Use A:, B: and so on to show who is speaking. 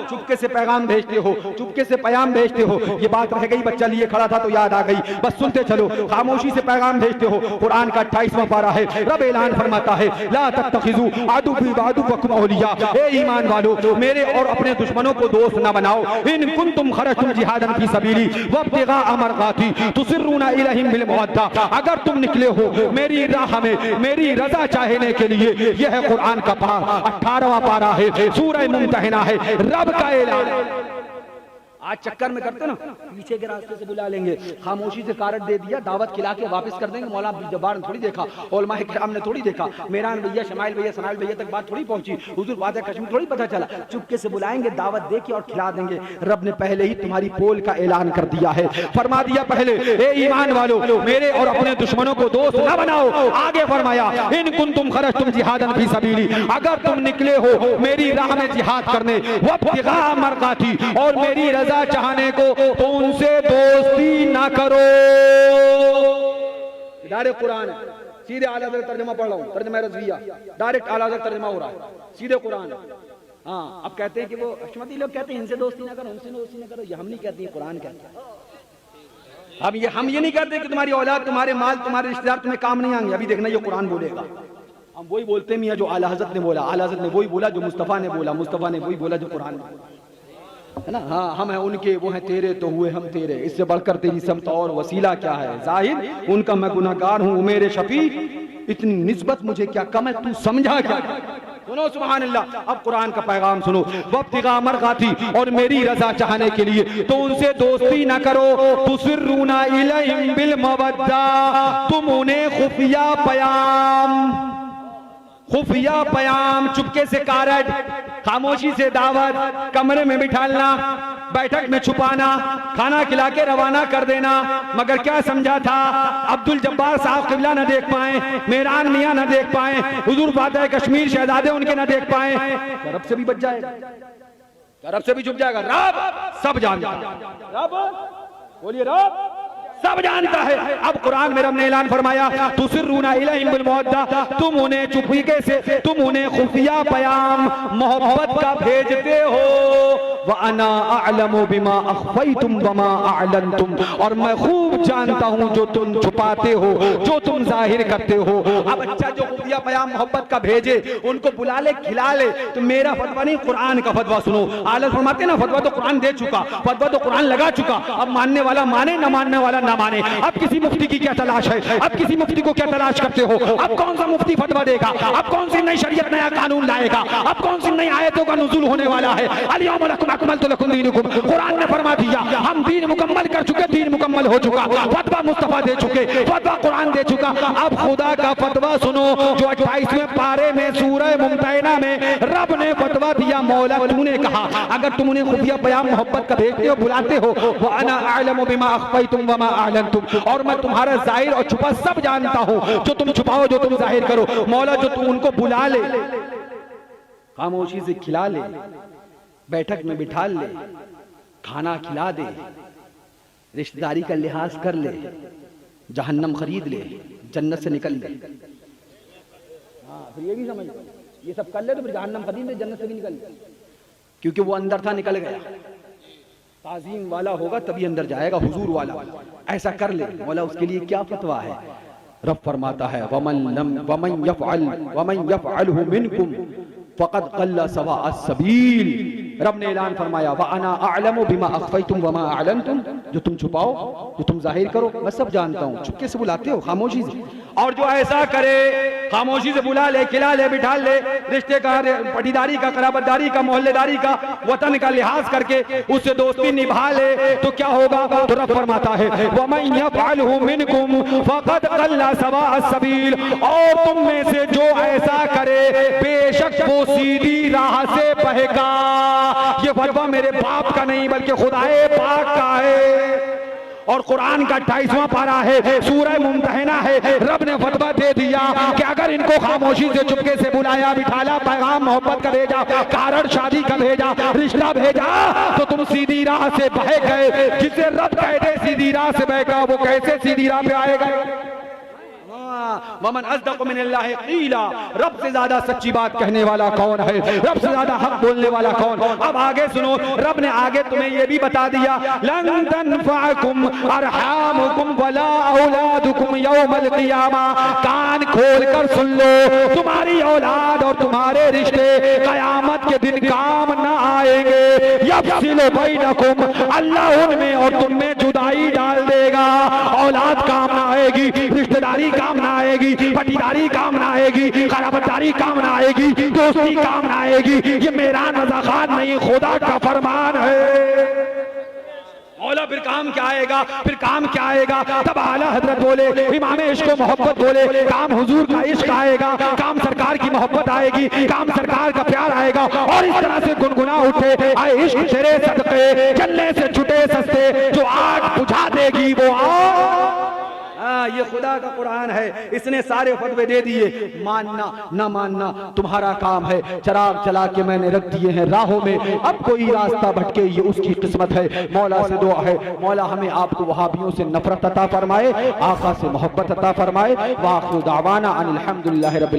A: चुपके से पैगाम भेजते हो, चुपके से पैगाम भेजते हो। ये बात रह गई, बच्चा लिए खड़ा था तो याद आ गई, बस सुनते चलो। खामोशी से पैगाम भेजते हो। कुरान का 28वां पारा है, रब ऐलान फरमाता है ला तत्तखिजू अदुव्वी व अदुव्वकुम औलिया, ए ईमान वालो मेरे और अपने दुश्मनों को दोस्त न बनाओ। इन कुंतुम खरजतुम जिहादन फी सबीली वब्तिगा मरज़ाती तुसिर्रूना इलैहिम बिल मवद्दा, अगर तुम निकले हो मेरी राह में मेरी रजा चाहने के लिए। यह है कुरान का पारा, 18वां पारा है, सूरह मुम्तहिना है, रब का ऐलान। आज चक्कर में करते ना, पीछे के रास्ते से बुला लेंगे, खामोशी से कारड दे दिया, दावत खिला के वापस कर देंगे। मौलाना अब्दुल जब्बार ने थोड़ी देखा, उलमाए किराम ने थोड़ी देखा, मेरान भैया शमाइल भैया सनाइल भैया तक बात थोड़ी पहुंची, हुजूर वादा कश्मीर थोड़ी पता चला। चुपके से बुलाएंगे, दावत दे के और खिला देंगे। रब ने पहले ही तुम्हारी पोल का ऐलान कर दिया है, फरमा दिया पहले ए ईमान वालों मेरे और अपने दुश्मनों को दोस्त न बनाओ। आगे फरमाया इन कुंतुम खरजतुम जिहादन फी सबीली, अगर तुम निकले हो मेरी राह में जिहाद करने, वब्तिगा मरज़ाती, और मेरी रजा चाहने को, तो उनसे दोस्ती ना करो। डायरेक्ट कुरान है, सीधे आला हज़रत तर्जुमा पढ़ रहा हूँ, तर्जुमा रज़विया, डायरेक्ट आला हज़रत तर्जुमा हो रहा है, सीधे कुरान है। हाँ, अब कहते हैं कि वो अशमती लोग कहते हैं इनसे दोस्ती ना करो, उनसे दोस्ती ना करो, ये हम नहीं कहते हैं, कुरान कहते हैं। हम ये नहीं कहते कि तुम्हारी औलाद, तुम्हारे माल, तुम्हारे रिश्तेदार तुम्हें काम नहीं आएंगे। अभी देखना ये कुरान बोलेगा। हम वही बोलते हैं मियां जो आला हज़रत ने बोला, आला हज़रत ने वही बोला जो मुस्तफ़ा ने बोला, मुस्तफ़ा ने वही बोला जो कुरान ने बोला, है ना। हाँ, हम हैं उनके, वो हैं तेरे, तो हुए हम तेरे, इससे बढ़कर तेरी समत और वसीला क्या है। जाहिर उनका मैं गुनाहगार हूँ, मेरे शफी इतनी निस्बत मुझे क्या कम है, तू समझा क्या। सुनो सुभान अल्लाह। अब कुरान का पैगाम सुनो, वब्तिगा मरज़ाती, और मेरी रजा चाहने के लिए, तो उनसे दोस्ती ना करो। तुसिर्रूना इलैहिम बिल मवद्दा, तुम उन्हें खुफिया पयाम, चुपके से कारड, खामोशी से दावत, कमरे में बिठालना, बैठक में छुपाना, खाना खिला के रवाना कर देना। मगर क्या समझा था, अब्दुल जब्बार साहब क़िबला न देख पाए, मेरान मियाँ न देख पाए, हुजूर वादा कश्मीर शहजादे उनके न देख पाए, रब से भी बच जाएगा, रब से भी छुप जाएगा। रब सब जानता है, रब बोलिए रब सब जानता है। अब कुरान में रब ने ऐलान फरमाया तुसिर्रूना इलैहिम बिल मवद्दा, तुम उन्हें चुपके से, तुम उन्हें खुफिया पयाम मोहब्बत का भेजते हो। व अना अअलमु बिमा अख्फैतुम वमा अअलनतुम, और मैं खूब जानता हूँ जो तुम छुपाते हो, जो तुम जाहिर करते हो। अब अच्छा जो खुफिया पयाम मोहब्बत का भेजे, उनको बुला ले, खिला ले। तो मेरा फतवा नहीं, कुरान का फतवा सुनो। आला फरमाते ना, फतवा तो कुरान दे चुका, फतवा तो कुरान लगा चुका, अब मानने वाला माने, न मानने वाला ना माने। अब किसी मुफ्ती की क्या तलाश है, अब किसी मुफ्ती को क्या तलाश करते हो। अब कौन सा मुफ्ती फतवा देगा, अब कौन सी नई शरीयत, नया कानून लाएगा, अब कौन सी नई आयतों का नुज़ूल होने वाला है। अल-यौम अकमलतु लकुम दीनकुम, कुरान ने फरमा दिया हम दीन मुकम्मल कर चुके, दीन मुकम्मल हो चुका। फतवा मुस्तफा दे चुके, फतवा कुरान दे चुका। अब खुदा का फतवा सुनो जो 28वें पारे में सूरह मुम्तहिना में रब ने फतवा दिया। मौला तूने कहा अगर तुम उन्हें खुफिया पयाम मोहब्बत का भेजते हो, बुलाते हो, व अना अअलमु बिमा अख्फैतुम वमा अअलनतुम, और मैं तुम्हारा जाहिर और छुपा सब जानता हूं, जो तुम छुपाओ, जो तुम जाहिर करो। मौला जो तुम उनको बुला ले, खामोशी से खिला ले, बैठक में बिठा ले, खाना खिला दे, रिश्तेदारी का लिहाज कर ले, जहन्नम खरीद ले, जन्नत से निकल ले। हाँ, फिर ये भी समझ, ये सब कर ले तो फिर जहन्नम खरीद ले, जन्नत से भी निकल ले, क्योंकि वो अंदर था, निकल गया। ताज़ीम वाला होगा तभी अंदर जाएगा, हुजूर वाला। ऐसा कर ले। मौला उसके लिए क्या फतवा है। रब फरमाता है वमन यफ़अलहु मिनकुम फ़क़द क़ल्ल सवाअ सबील। रब ने ऐलान फरमाया व अना अअलमु बिमा अख़फ़ैतुम वमा अअलनतुम, जो तुम छुपाओ, जो तुम जाहिर करो, मैं सब जानता हूँ। चुपके से बुलाते हो, खामोशी से, और जो ऐसा करे खामोशी से बुला ले, खिला ले, बिठा ले, रिश्ते का, पटीदारी का, कराबतदारी का, मोहल्लेदारी का, वतन का लिहाज करके उससे दोस्ती निभा ले, तो क्या होगा। तो रब फरमाता है वमन यफ़अलहु मिनकुम फ़क़द क़ल्ल सवाअ सबील, और तुम में से जो ऐसा करे बेशक वो सीधी राह से बहेगा। ये फतवा मेरे बाप का नहीं बल्कि खुदाए पाक का है, और कुरान का 28वां पारा है, सूरह मुम्तहिना है। रब ने फतवा दे दिया कि अगर इनको खामोशी से, चुपके से बुलाया, बिठाला, पैगाम मोहब्बत का भेजा, कारण शादी का भेजा, रिश्ता भेजा, तो तुम सीधी राह से बह गए। जिसे रब कहते सीधी राह से बहेगा, वो कैसे सीधी राह पे आएगा। वमन अस्दक़ु मिनल्लाहि क़ीला, रब से ज्यादा सच्ची बात कहने वाला कौन है, रब से ज्यादा हक बोलने वाला कौन। अब आगे सुनो, रब ने आगे तुम्हें ये भी बता दिया, लन तनफ़अकुम अरहामुकुम वला औलादुकुम यौमल क़ियामा। कान खोल कर सुन लो, तुम्हारी औलाद और तुम्हारे रिश्ते कयामत के दिन काम न आएंगे। यफ़सिलु बैनकुम, अल्लाह उनमें और तुम में जुदाई डाल देगा। औलाद काम ना आएगी, रिश्तेदारी काम ना आएगी, पटीदारी काम ना आएगी, खराबदारी काम ना आएगी, दोस्ती काम ना आएगी। ये मेरा नज़ाकत नहीं, खुदा का फरमान है। मौला फिर काम क्या आएगा, फिर काम क्या आएगा। तब आला हजरत बोले, इमाम इश्क मोहब्बत बोले, काम हुजूर का इश्क आएगा, काम सरकार की मोहब्बत आएगी, काम सरकार का प्यार आएगा। और इस तरह से गुनगुना उठे, आए इश्क तेरे सदके चलने से छुटे सस्ते, जो आग बुझा देगी वो आग। ये खुदा का कुरान है, इसने सारे फतवे दे दिए। मानना ना मानना तुम्हारा काम है। चिराग जला के मैंने रख दिए हैं राहों में, अब कोई रास्ता भटके ये उसकी किस्मत है। मौला से दुआ है, मौला हमें आपको वहाबियों से नफरत अता फरमाए, आका से मोहब्बत अता फरमाए। वाखिर दावाना अनिल हम्दुलिल्लाहि रब्बिल